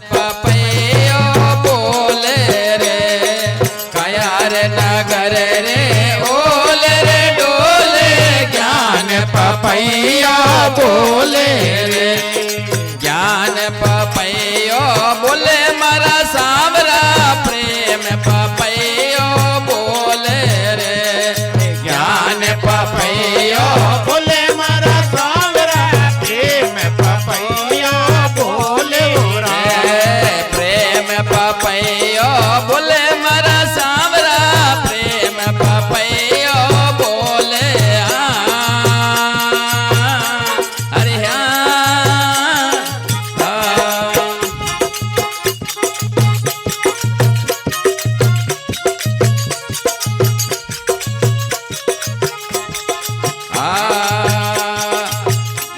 पपैयो बोले रे कयार नगर रे ओले रे डोले ज्ञान पपैया बोले रे ज्ञान पपैयो बोले मारा सावरा प्रेम पपैयो बोले रे ज्ञान पपैयो बोले मारा सावरा प्रेम पपैया बोले प्रेम पपैयो बोले मारा सावरा प्रेम पपैयो बोले अरे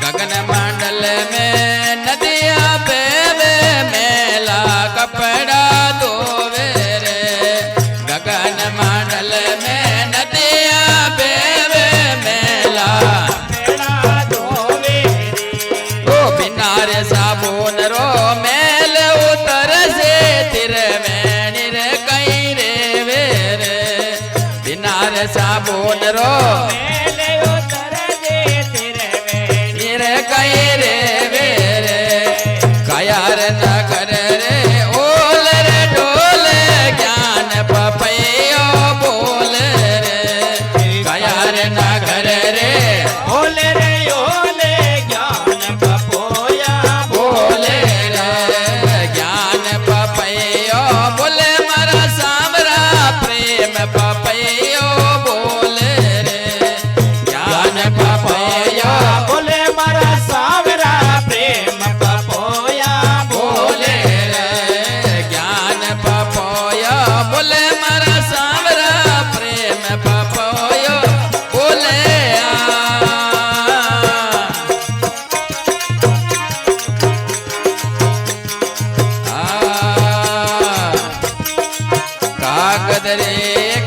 गगन मंडल में नदिया बेवे मेला कपड़ा धोवे रे गगन मंडल में नदिया बेवे मेला धोवे ओ बिना रे साबुन रो मेल उतर से तिर में निर कहीं रे वे रे बिना रे साबुन रो निर कहीं रे वे रे कयार नगर रे ओल रे डोले ज्ञान पपैयो बोले रे कयार नगर रे ओले रे ओले ज्ञान पपोया बोले रे ज्ञान पपैयो बोले मारा सावरा प्रेम पपैयो बोले रे ज्ञान पपैयो बोले मारा सावरा प्रेम पपोया बोले रे ज्ञान पपैयो बोले मारा सावरा प्रेम पपैयो बोले कागद रे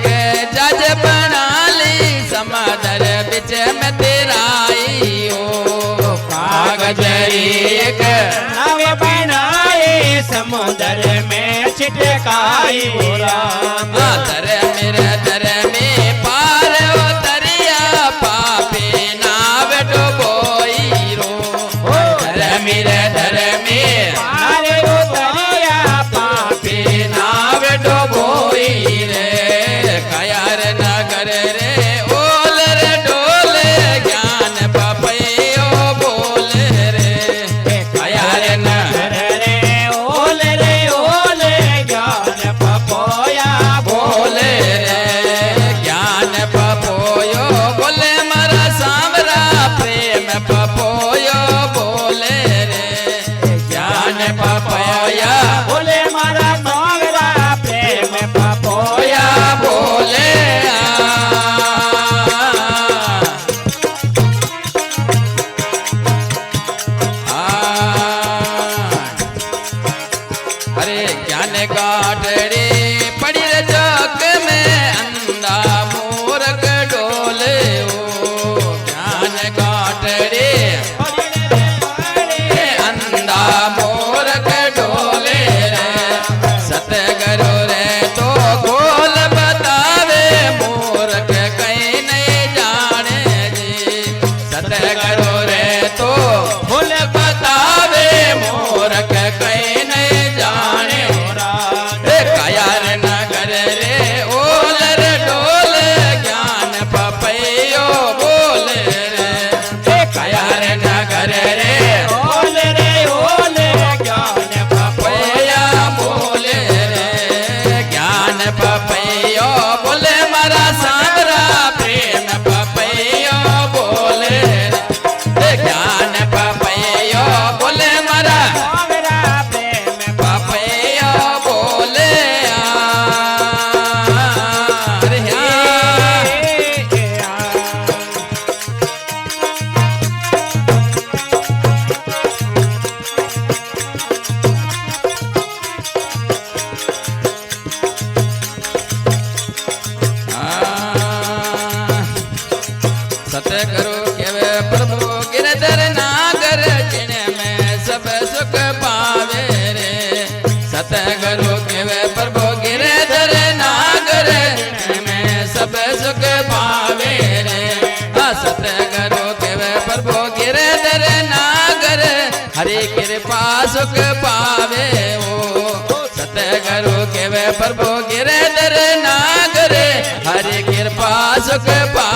के जज बना ली समदर बिच में तेराई हो कागज रे के नावे बनाए समुद्र में छिटकाई बोला दर मेरे दर में पार हो दरिया पापे नाव डुबोई रो दर मेरे दर में मारे उतरिया पापे नाव डुबोई रे कयार नगर रे ओल रे डोले ज्ञान पपैयो बोले रे कयार नगर रे ओले ज्ञान पपोया बोले रे ज्ञान पपोयो बोले मारा सावरा प्रेम पपोयो बोले रे ज्ञान पपोया बोले मारा सावरा प्रेम पपोया पोया बोले अरे ज्ञान गाटड़ी पड़ी रे जग में अंधा मूर्ख डोले ओ ज्ञान गाटड़ी अंधा मूर्ख डोले रे सतगुरु रे तो खोल बतावे मूर्ख कहीं नहीं जाने जी सतगुरु रे तो खोल बतावे मूर्ख कहीं नहीं जाने रे कयार नगर रे ओल रे डोल सतगुरु केवे प्रभु गिरधर नागर में सब सुख पावे रे सतगुरु केवे प्रभु गिरधर नागर हरि कृपा सुख पावे ओ सतगुरु केवे प्रभु गिरधर नागर हरि कृपा सुख पावे